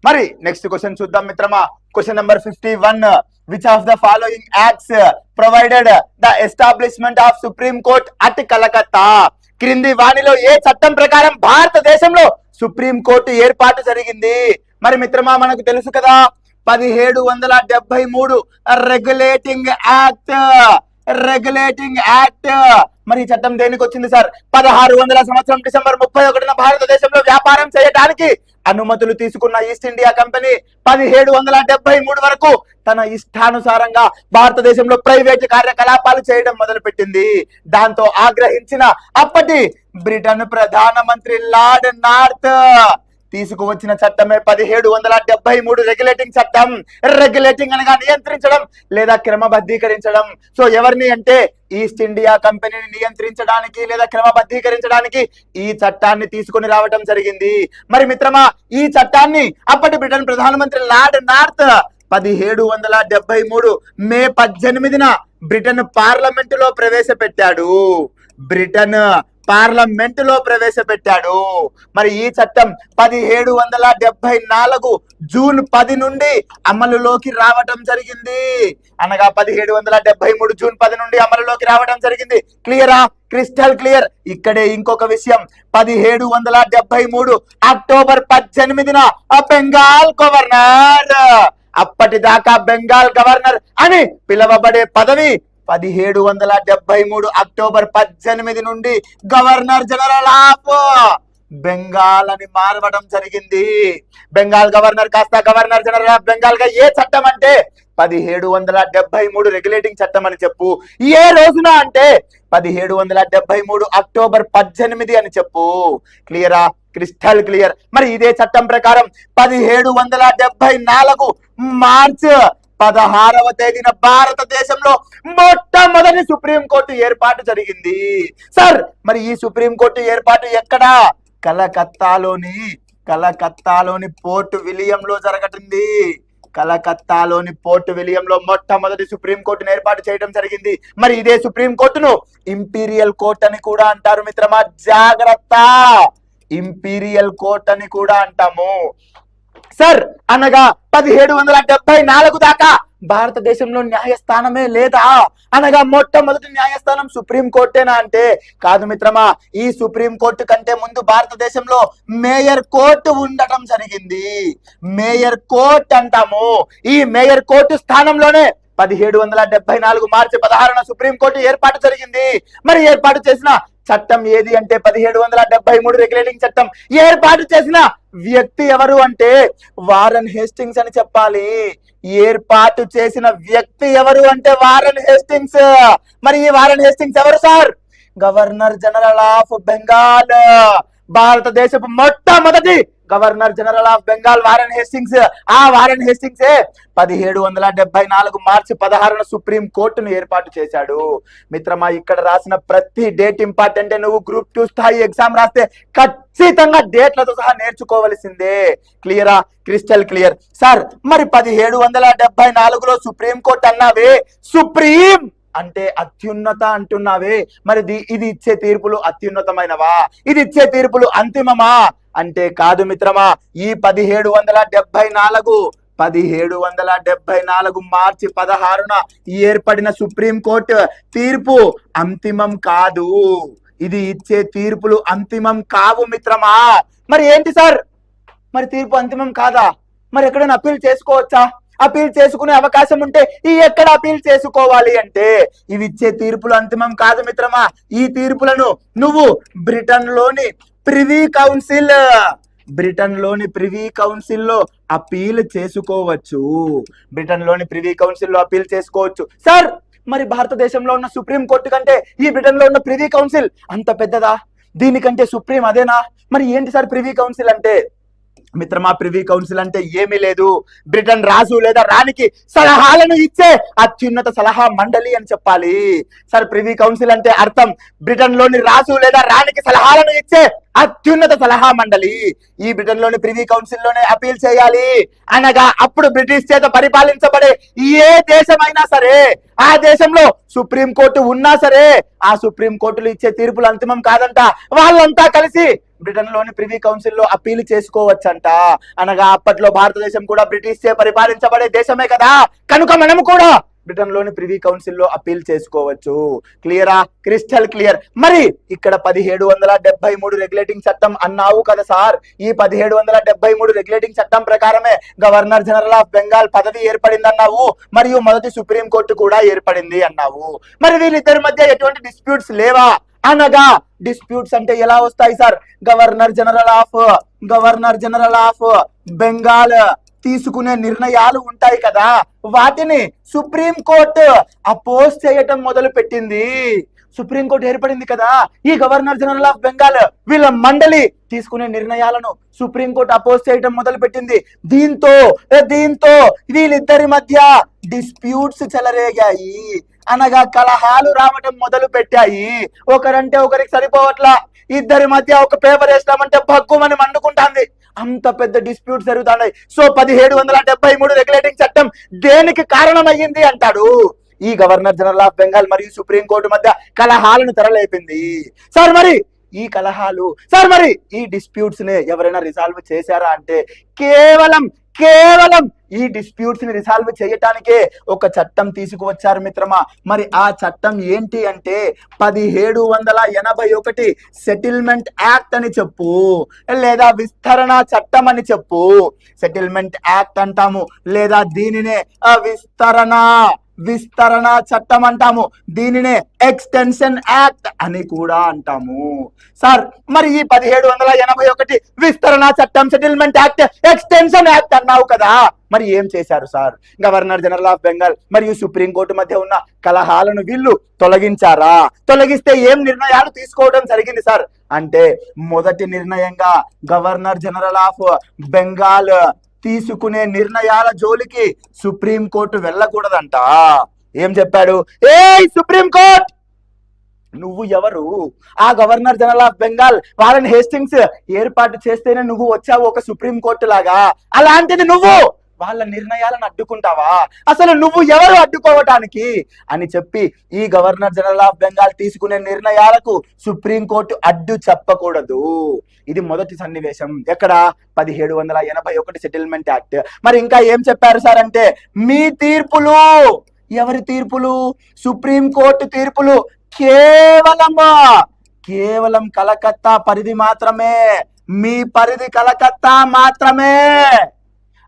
మరి next question చూద్దాం మిత్రమా. Question number 51. Which of the following acts provided the establishment of supreme court at Calcutta? క్రింది వాణిలో ఏ చట్టం ప్రకారం భారతదేశంలో సుప్రీం కోర్టు ఏర్పాటు జరిగింది? మరి మిత్రమా మనకు తెలుసు కదా, 1773 రెగ్యులేటింగ్ యాక్ట్. Regulating act. మరి ఈ చట్టం దేనికి వచ్చింది సార్? 1600 సంవత్సరం డిసెంబర్ 31న భారతదేశంలో వ్యాపారం చేయడానికి అనుమతులు తీసుకున్న ఈస్ట్ ఇండియా కంపెనీ 1773 వరకు తన ఇష్టానుసారంగా భారతదేశంలో ప్రైవేట్ కార్యకలాపాలు చేయడం మొదలుపెట్టింది. దాంతో ఆగ్రహించిన అప్పటి బ్రిటన్ ప్రధానమంత్రి లార్డ్ నార్త్ తీసుకువచ్చిన చట్టమే 1773 రెగ్యులేటింగ్ చట్టం. రెగ్యులేటింగ్ అనగా నియంత్రించడం లేదా క్రమబద్ధీకరించడం. సో ఎవరిని అంటే ఈస్ట్ ఇండియా కంపెనీని నియంత్రించడానికి లేదా క్రమబద్ధీకరించడానికి ఈ చట్టాన్ని తీసుకుని రావడం జరిగింది. మరి మిత్రమా ఈ చట్టాన్ని అప్పటి బ్రిటన్ ప్రధానమంత్రి లార్డ్ నార్త్ 1773 మే 18న బ్రిటన్ పార్లమెంటులో ప్రవేశపెట్టాడు. బ్రిటన్ పార్లమెంటులో ప్రవేశపెట్టాడు. మరి ఈ చట్టం 1774 జూన్ 10 నుండి అమలులోకి రావటం జరిగింది. అనగా 1773 జూన్ 10 నుండి అమలులోకి రావడం జరిగింది. క్లియరా? Crystal clear. ఇక్కడే ఇంకొక విషయం, 1773 అక్టోబర్ 18న బెంగాల్ గవర్నర్, అప్పటిదాకా బెంగాల్ గవర్నర్ అని పిలువబడే పదవి 1773 అక్టోబర్ 18 నుండి గవర్నర్ జనరల్ ఆఫ్ బెంగాల్ అని మారవడం జరిగింది. బెంగాల్ గవర్నర్ కాస్త గవర్నర్ జనరల్ ఆఫ్ బెంగాల్ గా ఏ చట్టం అంటే 1773 రెగ్యులేటింగ్ చట్టం అని చెప్పు. ఏ రోజున అంటే 1773 అక్టోబర్ 18 అని చెప్పు. క్లియరా? Crystal clear. మరి ఇదే చట్టం ప్రకారం 1774 మార్చ్ 16వ తేదీన భారతదేశంలో మొట్టమొదటి సుప్రీంకోర్టు ఏర్పాటు జరిగింది. సార్ మరి ఈ సుప్రీంకోర్టు ఏర్పాటు ఎక్కడ? కలకత్తాలోని పోర్ట్ విలియంలో జరగటింది. కలకత్తాలోని పోర్ట్ విలియంలో మొట్టమొదటి సుప్రీంకోర్టును ఏర్పాటు చేయడం జరిగింది. మరి ఇదే సుప్రీంకోర్టును ఇంపీరియల్ కోర్ట్ అని కూడా అంటారు మిత్రమా. జాగ్రత్త, ఇంపీరియల్ కోర్ట్ అని కూడా అంటాము. సార్ అనగా 1774 దాకా భారతదేశంలో న్యాయస్థానమే లేదా? అనగా మొట్టమొదటి న్యాయస్థానం సుప్రీం కోర్టేనా అంటే కాదు మిత్రమా. ఈ సుప్రీం కోర్టు కంటే ముందు భారతదేశంలో మేయర్ కోర్టు ఉండటం జరిగింది. మేయర్ కోర్ట్ అంటాము. ఈ మేయర్ కోర్టు స్థానంలోనే 1774 మార్చి 16న సుప్రీం కోర్టు ఏర్పాటు జరిగింది. మరి ఏర్పాటు చేసిన చట్టం ఏది అంటే 1773 రెగ్యులేటింగ్ చట్టం. ఏర్పాటు చేసిన వ్యక్తి ఎవరు అంటే వారన్ హేస్టింగ్స్ అని చెప్పాలి. ఏర్పాటు చేసిన వ్యక్తి ఎవరు అంటే వారన్ హేస్టింగ్స్. మరి ఈ వారన్ హేస్టింగ్స్ ఎవరు sir? Governor general of Bengal. భారతదేశపు మొట్టమొదటి governor general of Bengal Warren Hastings. ఆ వారన్ హేస్టింగ్స్ 1774 మార్చి 16న సుప్రీం కోర్టును ఏర్పాటు చేశాడు. మిత్రమా ఇక్కడ రాసిన ప్రతి డేట్ ఇంపార్టెంట్. నువ్వు గ్రూప్ 2 స్థాయి ఎగ్జామ్ రాస్తే ఖచ్చితంగా డేట్లతో సహా నేర్చుకోవలసిందే. క్లియరా? Crystal clear. సార్ మరి 1774లో సుప్రీం కోర్టు అన్నావే, సుప్రీం అంటే అత్యున్నత అంటున్నావే. మరి ఇది ఇచ్చే తీర్పులు అత్యున్నతమైనవా? ఇది ఇచ్చే తీర్పులు అంతిమమా అంటే కాదు మిత్రమా. ఈ 1774 మార్చి 16న ఏర్పడిన సుప్రీం కోర్టు తీర్పు అంతిమం కాదు. ఇది ఇచ్చే తీర్పులు అంతిమం కావు మిత్రమా. మరి ఏంటి సార్? మరి తీర్పు అంతిమం కాదా? మరి ఎక్కడైనా అప్పీల్ చేసుకోవచ్చా? అప్పీల్ చేసుకునే అవకాశం ఉంటే ఈ ఎక్కడ అప్పీల్ చేసుకోవాలి అంటే ఇవి ఇచ్చే తీర్పులు అంతిమం కాదు మిత్రమా. ఈ తీర్పులను నువ్వు బ్రిటన్ లోని ప్రివీ కౌన్సిల్లో అప్పీల్ చేసుకోవచ్చు. అప్పీల్ చేసుకోవచ్చు. సార్ మరి భారతదేశంలో ఉన్న సుప్రీం కోర్టు కంటే ఈ బ్రిటన్ లో ఉన్న ప్రివీ కౌన్సిల్ అంత పెద్దదా? దీనికంటే సుప్రీం అదేనా? మరి ఏంటి సార్ ప్రివీ కౌన్సిల్ అంటే? మిత్రమా ప్రివీ కౌన్సిల్ అంటే ఏమీ లేదు, బ్రిటన్ రాజు లేదా రాణికి సలహాలను ఇచ్చే అత్యున్నత సలహా మండలి అని చెప్పాలి. సార్ ప్రివీ కౌన్సిల్ అంటే అర్థం బ్రిటన్ లోని రాజు లేదా రాణికి సలహాలను ఇచ్చే అత్యున్నత సలహా మండలి. ఈ బ్రిటన్ లోని ప్రివీ కౌన్సిల్ లోనే అపీల్ చేయాలి. అనగా అప్పుడు బ్రిటిష్ చేత పరిపాలించబడే ఏ దేశమైనా సరే, ఆ దేశంలో సుప్రీం కోర్టు ఉన్నా సరే, ఆ సుప్రీం కోర్టులు ఇచ్చే తీర్పులు అంతిమం కాదంట. వాళ్ళంతా కలిసి బ్రిటన్ లోని ప్రివీ కౌన్సిల్ లో అప్పీల్ చేసుకోవచ్చంట. అనగా అప్పట్లో భారతదేశం కూడా బ్రిటిష్ చే పరిపాలించబడే దేశమే కదా, కనుక మనము కూడా బ్రిటన్ లోని ప్రివీ కౌన్సిల్ లో అప్పీల్ చేసుకోవచ్చు. క్లియరా? Crystal clear. మరి ఇక్కడ 1773 రెగ్యులేటింగ్ చట్టం అన్నావు కదా సార్, ఈ 1773 రెగ్యులేటింగ్ చట్టం ప్రకారమే గవర్నర్ జనరల్ ఆఫ్ బెంగాల్ పదవి ఏర్పడింది అన్నావు, మరియు మొదటి సుప్రీం కోర్టు కూడా ఏర్పడింది అన్నావు. మరి వీళ్ళిద్దరి మధ్య ఎటువంటి డిస్ప్యూట్స్ లేవా? అనగా డిస్ప్యూట్స్ అంటే ఎలా వస్తాయి sir? Governor general of Bengal తీసుకునే నిర్ణయాలు ఉంటాయి కదా, వాటిని సుప్రీం కోర్టు అపోజ్ చేయటం మొదలు పెట్టింది. సుప్రీం కోర్టు ఏర్పడింది కదా, ఈ గవర్నర్ జనరల్ ఆఫ్ బెంగాల్ వీళ్ళ మండలి తీసుకునే నిర్ణయాలను సుప్రీం కోర్టు అపోజ్ చేయటం మొదలు పెట్టింది. దీంతో వీళ్ళిద్దరి మధ్య డిస్ప్యూట్స్ చెలరేగాయి, అనగా కలహాలు రావటం మొదలు పెట్టాయి. ఒకరంటే ఒకరికి సరిపోవట్లా, ఇద్దరి మధ్య ఒక పేపర్ వేస్తామంటే భగ్గుమని మండుకుంటాంది, అంత పెద్ద డిస్ప్యూట్స్ జరుగుతున్నాయి. సో 1773 రెగ్యులేటింగ్ చట్టం దేనికి కారణమయ్యింది అంటాడు? ఈ గవర్నర్ జనరల్ ఆఫ్ బెంగాల్ మరియు సుప్రీం కోర్టు మధ్య కలహాలను తెరలేపింది. సార్ మరి ఈ డిస్ప్యూట్స్ ని ఎవరైనా రిజాల్వ్ చేశారా అంటే కేవలం ఈ డిస్ప్యూట్స్ ని రిజాల్వ్ చేయటానికే ఒక చట్టం తీసుకువచ్చారు మిత్రమా. మరి ఆ చట్టం ఏంటి అంటే 1781 సెటిల్మెంట్ యాక్ట్ అని చెప్పు, లేదా విస్తరణ చట్టం అని చెప్పు. సెటిల్మెంట్ యాక్ట్ అంటాము, లేదా దీనినే విస్తరణ చట్టం అంటాము, దీనినే ఎక్స్టెన్షన్ యాక్ట్ అని కూడా అంటాము. సార్ మరి ఈ 1781 విస్తరణ చట్టం, సెటిల్మెంట్ యాక్ట్, ఎక్స్టెన్షన్ యాక్ట్ అన్నావు కదా, మరి ఏం చేశారు sir? Governor general of Bengal మరియు సుప్రీం కోర్టు మధ్య ఉన్న కలహాలను వీళ్ళు తొలగించారా? తొలగిస్తే ఏం నిర్ణయాలు తీసుకోవడం జరిగింది సార్ అంటే, మొదటి నిర్ణయంగా గవర్నర్ జనరల్ ఆఫ్ బెంగాల్ తీసుకునే నిర్ణయాల జోలికి సుప్రీం కోర్టు వెళ్ళకూడదంట. ఏం చెప్పాడు? సుప్రీం కోర్ట్, నువ్వు ఎవరు? ఆ గవర్నర్ జనరల్ ఆఫ్ బెంగాల్ వాళ్ళని హేస్టింగ్స్ ఏర్పాటు చేస్తేనే నువ్వు వచ్చావు ఒక సుప్రీం కోర్టు లాగా, అలాంటిది నువ్వు వాళ్ళ నిర్ణయాలను అడ్డుకుంటావా? అసలు నువ్వు ఎవరు అడ్డుకోవటానికి అని చెప్పి ఈ గవర్నర్ జనరల్ ఆఫ్ బెంగాల్ తీసుకునే నిర్ణయాలకు సుప్రీం కోర్టు అడ్డు చెప్పకూడదు. ఇది మొదటి సన్నివేశం. ఎక్కడ? 1781 సెటిల్మెంట్ యాక్ట్. మరి ఇంకా ఏం చెప్పారు సార్ అంటే, మీ తీర్పులు, ఎవరి తీర్పులు? సుప్రీం కోర్టు తీర్పులు కేవలం కలకత్తా పరిధి మాత్రమే, మీ పరిధి కలకత్తా మాత్రమే.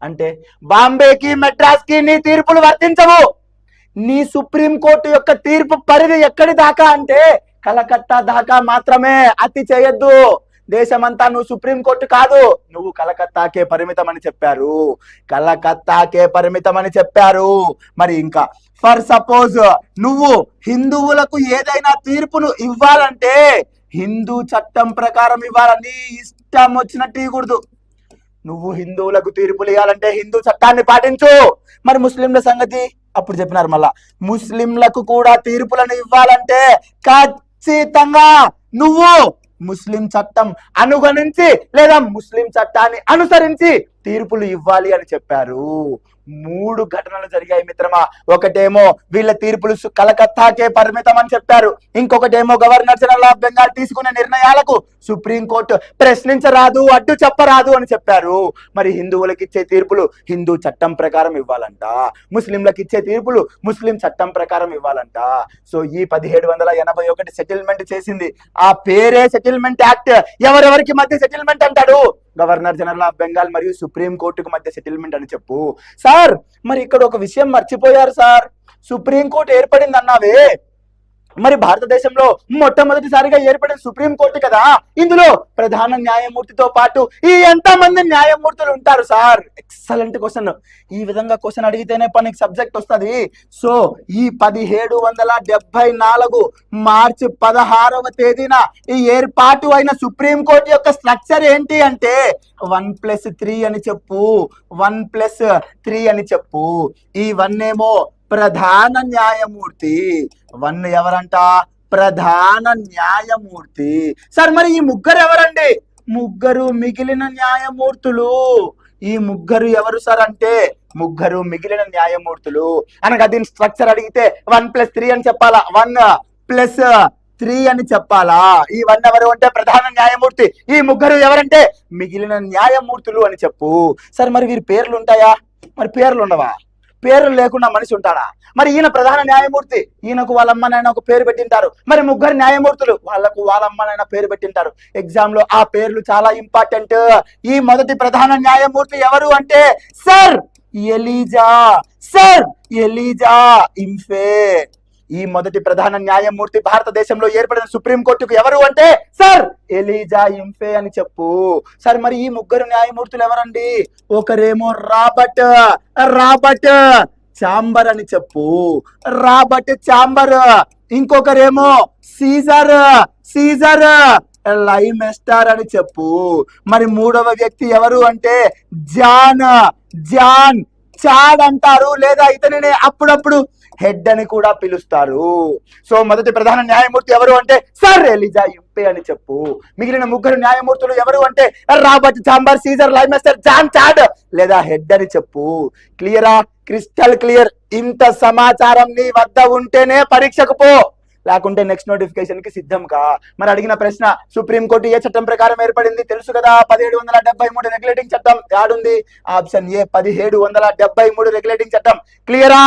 అంటే బాంబేకి, మెడ్రాస్ కి నీ తీర్పులు వర్తించవు. నీ సుప్రీం కోర్టు యొక్క తీర్పు పరిధి ఎక్కడి దాకా అంటే కలకత్తా దాకా మాత్రమే. అతి చేయొద్దు, దేశమంతా నువ్వు సుప్రీం కోర్టు కాదు, నువ్వు కలకత్తాకే పరిమితం అని చెప్పారు. మరి ఇంకా ఫర్ సపోజ్ నువ్వు హిందువులకు ఏదైనా తీర్పును ఇవ్వాలంటే హిందూ చట్టం ప్రకారం ఇవ్వాలని ఇష్టం వచ్చినట్టు ఇవ్వకూడదు. నువ్వు హిందువులకు తీర్పులు ఇవ్వాలంటే హిందూ చట్టాన్ని పాటించు. మరి ముస్లింల సంగతి అప్పుడు చెప్పినారు, మళ్ళా ముస్లింలకు కూడా తీర్పులను ఇవ్వాలంటే ఖచ్చితంగా నువ్వు ముస్లిం చట్టం అనుగణించి లేదా ముస్లిం చట్టాన్ని అనుసరించి తీర్పులు ఇవ్వాలి అని చెప్పారు. 3 ఘటనలు జరిగాయి మిత్రమా. ఒకటేమో వీళ్ళ తీర్పులు కలకత్తాకే పరిమితం అని చెప్పారు, ఇంకొకటేమో గవర్నర్ జనరల్ ఆఫ్ బెంగాల్ తీసుకునే నిర్ణయాలకు సుప్రీంకోర్టు ప్రశ్నించరాదు, అడ్డు చెప్పరాదు అని చెప్పారు. మరి హిందువులకు ఇచ్చే తీర్పులు హిందూ చట్టం ప్రకారం ఇవ్వాలంట, ముస్లింలకు ఇచ్చే తీర్పులు ముస్లిం చట్టం ప్రకారం ఇవ్వాలంట. సో ఈ 1781 సెటిల్మెంట్ చేసింది, ఆ పేరే సెటిల్మెంట్ యాక్ట్. ఎవరెవరికి మధ్య సెటిల్మెంట్ అంటాడు? గవర్నర్ జనరల్ ఆఫ్ బెంగాల్ మరియు సుప్రీం కోర్టుకు మధ్య సెటిల్మెంట్ అని చెప్పు. సార్ మరి ఇక్కడ ఒక విషయం మర్చిపోయారు సార్, సుప్రీం కోర్టు ఏర్పడింది అన్నావే, మరి భారతదేశంలో మొట్టమొదటిసారిగా ఏర్పడిన సుప్రీం కోర్టు కదా, ఇందులో ప్రధాన న్యాయమూర్తితో పాటు ఈ ఎంతమంది న్యాయమూర్తులు ఉంటారు సార్? Excellent question. ఈ విధంగా క్వశ్చన్ అడిగితేనే పనికి సబ్జెక్ట్ వస్తుంది. సో ఈ 1774 మార్చి 16వ తేదీన ఈ ఏర్పాటు అయిన సుప్రీం కోర్టు యొక్క స్ట్రక్చర్ ఏంటి అంటే 1+3 అని చెప్పు, 1+3 అని చెప్పు. ఈ 1 ఏమో ప్రధాన న్యాయమూర్తి, 1 ఎవరంట? ప్రధాన న్యాయమూర్తి. సార్ మరి ఈ ముగ్గురు ఎవరండి? ముగ్గురు మిగిలిన న్యాయమూర్తులు. ఈ ముగ్గురు ఎవరు సార్ అంటే ముగ్గురు మిగిలిన న్యాయమూర్తులు. అనగా దీని స్ట్రక్చర్ అడిగితే 1+3 అని చెప్పాలా, 1+3 3 అని చెప్పాలా? ఈ 1 ఎవరు అంటే ప్రధాన న్యాయమూర్తి. ఈ ముగ్గురు ఎవరంటే మిగిలిన న్యాయమూర్తులు అని చెప్పు. సరే మరి వీరి పేర్లు ఉంటాయా? మరి పేర్లు ఉండవా? పేర్లు లేకుండా మనిషి ఉంటాడా? మరి ఈయన ప్రధాన న్యాయమూర్తి, ఈయనకు వాళ్ళ అమ్మనైనా ఒక పేరు పెట్టింటారు. మరి ముగ్గురు న్యాయమూర్తులు, వాళ్ళకు వాళ్ళ అమ్మనైనా పేరు పెట్టింటారు. ఎగ్జామ్ లో ఆ పేర్లు చాలా ఇంపార్టెంట్. ఈ మొదటి ప్రధాన న్యాయమూర్తి ఎవరు అంటే సర్ ఎలీజా, సర్ ఎలీజా ఇంఫే. ఈ మొదటి ప్రధాన న్యాయమూర్తి భారతదేశంలో ఏర్పడిన సుప్రీంకోర్టుకు ఎవరు అంటే సర్ ఎలీజా ఇంఫే అని చెప్పు. సరే మరి ఈ ముగ్గురు న్యాయమూర్తులు ఎవరండి? ఒకరేమో రాబర్ట్ చాంబర్ అని చెప్పు, రాబర్ట్ చాంబర్. ఇంకొకరేమో సీజర్ లైమెస్టర్ అని చెప్పు. మరి మూడవ వ్యక్తి ఎవరు అంటే జాన్ చాడ్ అంటారు, లేదా ఇతనినే అప్పుడప్పుడు హెడ్ అని కూడా పిలుస్తారు. సో మొదటి ప్రధాన న్యాయమూర్తి ఎవరు అంటే సర్ ఎలిజా ఇంపే అని చెప్పు. మిగిలిన ముగ్గురు న్యాయమూర్తులు ఎవరు అంటే Robert Chamber, Caesar Lemaistre, John చాడ్ లేదా హెడ్ అని చెప్పు. క్లియరా? Crystal clear. ఇంత సమాచారం నీ వద్ద ఉంటేనే పరీక్షకు పో, లేకుంటే నెక్స్ట్ నోటిఫికేషన్ కి సిద్ధం కా. మరి అడిగిన ప్రశ్న, సుప్రీంకోర్టు ఏ చట్టం ప్రకారం ఏర్పడింది? తెలుసు కదా, 1773 రెగ్యులేటింగ్ చట్టం. యాడుంది? ఆప్షన్ ఏ 1773 రెగ్యులేటింగ్ చట్టం. క్లియరా?